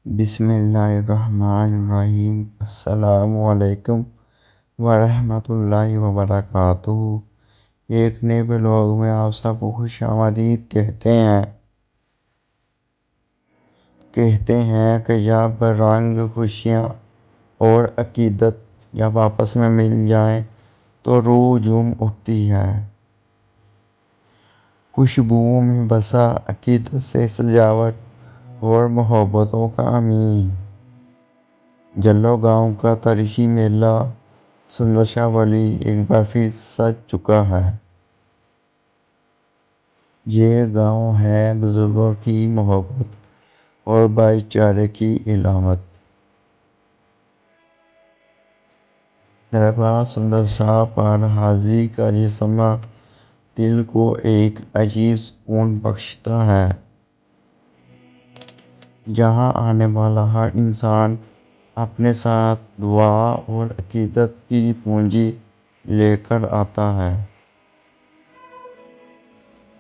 بسم اللہ الرحمن الرحیم۔ السلام علیکم ورحمۃ اللہ وبرکاتہ۔ ایک نئے بلاگ میں آپ سب کو خوش آمدید کہتے ہیں کہ جب رنگ، خوشیاں اور عقیدت جب آپس میں مل جائیں تو روح جھوم اٹھتی ہے۔ خوشبوؤں میں بسا، عقیدت سے سجاوٹ اور محبتوں کا امین۔ جلگاؤں کا تاریخی میلہ سندر شاہ ولی ایک بار پھر سج چکا ہے۔ یہ گاؤں ہے بزرگوں کی محبت اور بھائی چارے کی علامت۔ درگاہ سندر شاہ پر حاضری کا یہ سماں دل کو ایک عجیب سکون بخشتا ہے، جہاں آنے والا ہر انسان اپنے ساتھ دعا اور عقیدت کی پونجی لے کر آتا ہے۔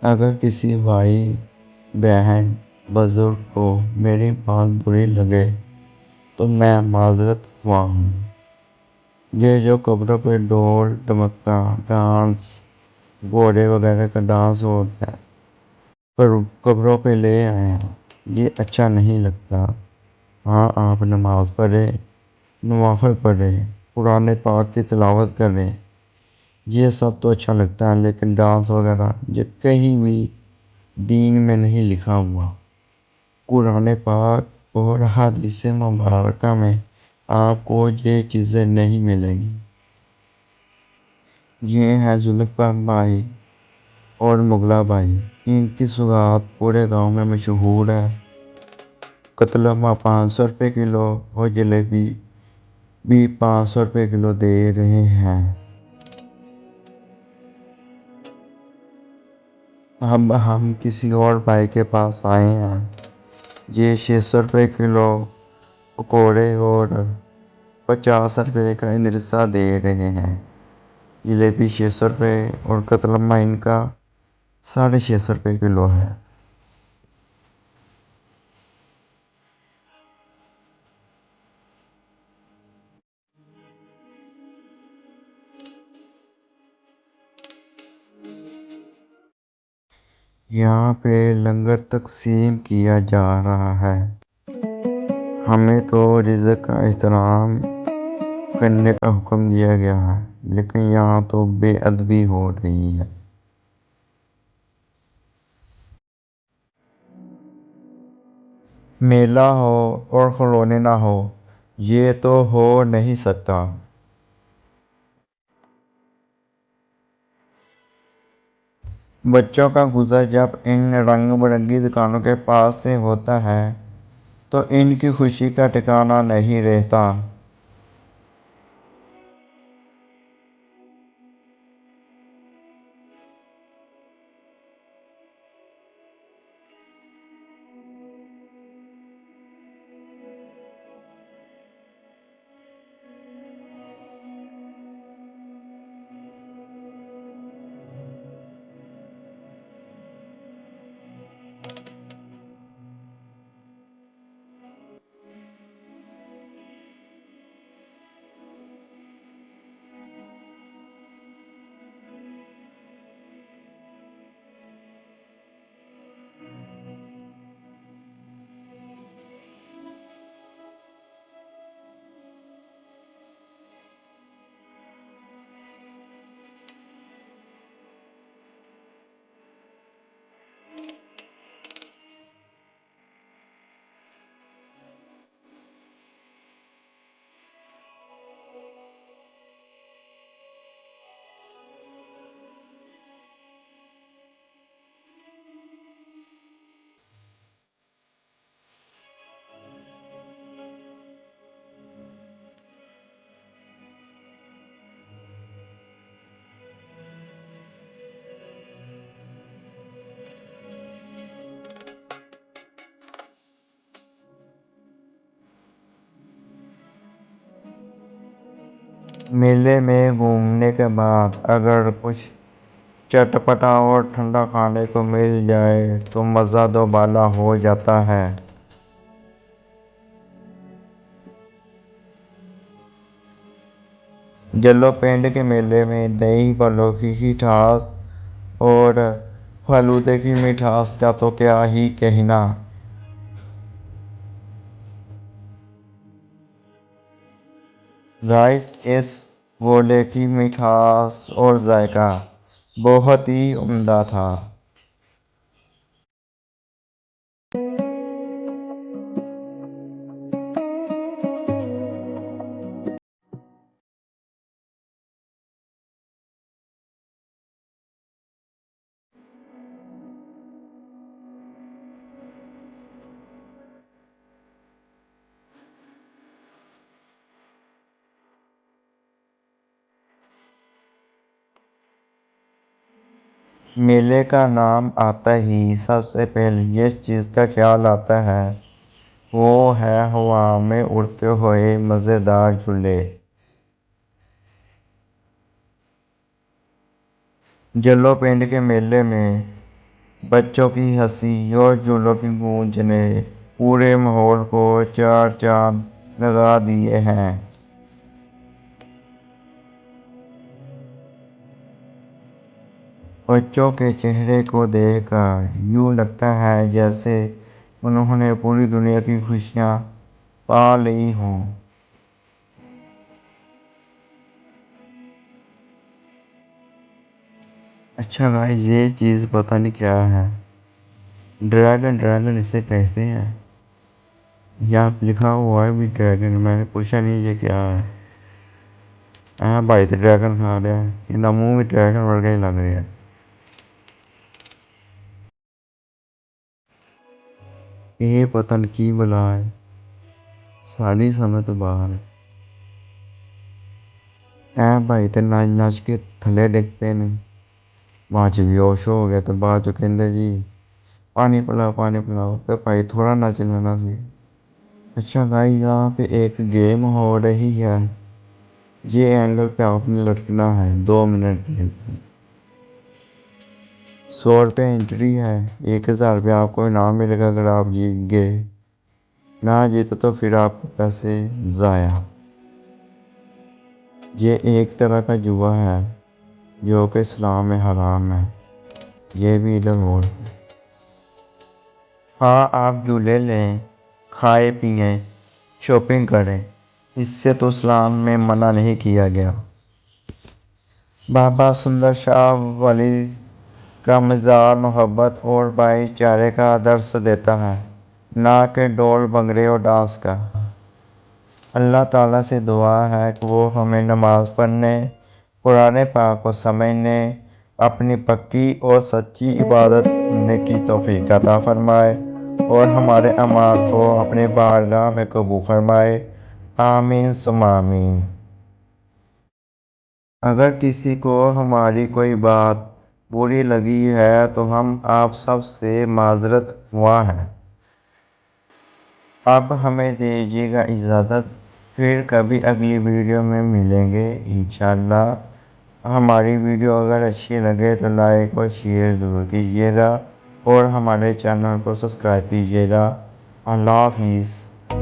اگر کسی بھائی، بہن، بزرگ کو میری بات بری لگے تو میں معذرت خواہ ہوں۔ یہ جو قبروں پہ ڈھول ڈھمکا ڈانس، گھوڑے وغیرہ کا ڈانس ہوتا ہے، قبروں پہ لے آئے ہیں، یہ اچھا نہیں لگتا۔ ہاں، آپ نماز پڑھیں، نوافل پڑھیں، قرآن پاک کی تلاوت کریں، یہ سب تو اچھا لگتا ہے، لیکن ڈانس وغیرہ یہ کہیں بھی دین میں نہیں لکھا ہوا۔ قرآن پاک اور حدیث مبارکہ میں آپ کو یہ چیزیں نہیں ملیں گی۔ یہ ہیں ذوالفقار بھائی اور مغلاں بھائی۔ ان کی سوغات پورے گاؤں میں مشہور ہے۔ قتلمہ 500 روپے کلو اور جلیبی بھی 500 روپے کلو دے رہے ہیں۔ اب ہم کسی اور بھائی کے پاس آئے ہیں، یہ 600 روپے کلو پکوڑے اور 50 روپے کا اندرسہ دے رہے ہیں۔ جلیبی 600 روپے اور قتلمہ ان کا 650 روپے کلو ہے۔ یہاں پہ لنگر تقسیم کیا جا رہا ہے۔ ہمیں تو رزق کا احترام کرنے کا حکم دیا گیا ہے، لیکن یہاں تو بے ادبی ہو رہی ہے۔ میلہ ہو اور کھلونے نہ ہو، یہ تو ہو نہیں سکتا۔ بچوں کا گزر جب ان رنگ برنگی دکانوں کے پاس سے ہوتا ہے تو ان کی خوشی کا ٹھکانہ نہیں رہتا۔ میلے میں گھومنے کے بعد اگر کچھ چٹپٹا اور ٹھنڈا کھانے کو مل جائے تو مزہ دوبالا ہو جاتا ہے۔ جلو پینڈ کے میلے میں دہی پھلوں کی مٹھاس اور فلودے کی مٹھاس کا تو کیا ہی کہنا۔ گائز، اس گولے کی مٹھاس اور ذائقہ بہت ہی عمدہ تھا۔ میلے کا نام آتا ہی سب سے پہلے جس چیز کا خیال آتا ہے وہ ہے ہوا میں اڑتے ہوئے مزیدار جھولے۔ جلو پینڈ کے میلے میں بچوں کی ہنسی اور جھولوں کی گونج نے پورے ماحول کو چار چاند لگا دیے ہیں۔ بچوں کے چہرے کو دیکھ کر یوں لگتا ہے جیسے انہوں نے پوری دنیا کی خوشیاں پا لی ہوں۔ اچھا گائز، یہ چیز پتہ نہیں کیا ہے۔ ڈریگن اسے کہتے ہیں۔ یہاں لکھا ہوا ہے بھی ڈریگن، میں نے پوچھا نہیں یہ کیا ہے۔ بھائی تو ڈریگن کھا رہا ہے، یہ منہ بھی ڈریگن ورگا ہی لگ رہا ہے۔ یہ پتہ نہیں کی بلا ہے، ساری سمجھ تو باہر ہے۔ بھائی تو ناچ کے تھلے ڈگتے نہیں، بعد چ بیہوش ہو گیا تو بعد چ کہندے جی پانی پلاؤ تو بھائی تھوڑا ناچ لینا سی۔ اچھا گائز، یہاں پہ ایک گیم ہو رہی ہے، یہ اینگل پہ آپ نے لٹکنا ہے 2 منٹ کے لیے۔ 100 روپے انٹری ہے، 1000 روپے آپ کو انعام ملے گا اگر آپ جیت گئے، نہ جیتے تو پھر آپ کو پیسے ضائع۔ یہ ایک طرح کا جوا ہے جو کہ اسلام میں حرام ہے، یہ بھی ادھر اور ہے۔ ہاں، آپ جھولے لیں، کھائے پیئیں، شاپنگ کریں، اس سے تو اسلام میں منع نہیں کیا گیا۔ بابا سندر شاہ ولی کا مزاج محبت اور بھائی چارے کا درس دیتا ہے، نہ کہ ڈھول بھنگڑے اور ڈانس کا۔ اللہ تعالیٰ سے دعا ہے کہ وہ ہمیں نماز پڑھنے، قرآن پاک کو سمجھنے، اپنی پکی اور سچی عبادت کرنے کی توفیق عطا فرمائے اور ہمارے اعمال کو اپنی بارگاہ میں قبول فرمائے۔ آمین ثم آمین۔ اگر کسی کو ہماری کوئی بات بری لگی ہے تو ہم آپ سب سے معذرت خواہ ہیں۔ اب ہمیں دیجیے گا اجازت، پھر کبھی اگلی ویڈیو میں ملیں گے انشاءاللہ۔ ہماری ویڈیو اگر اچھی لگے تو لائک اور شیئر ضرور کیجیے گا اور ہمارے چینل کو سبسکرائب کیجیے گا۔ اللہ حافظ۔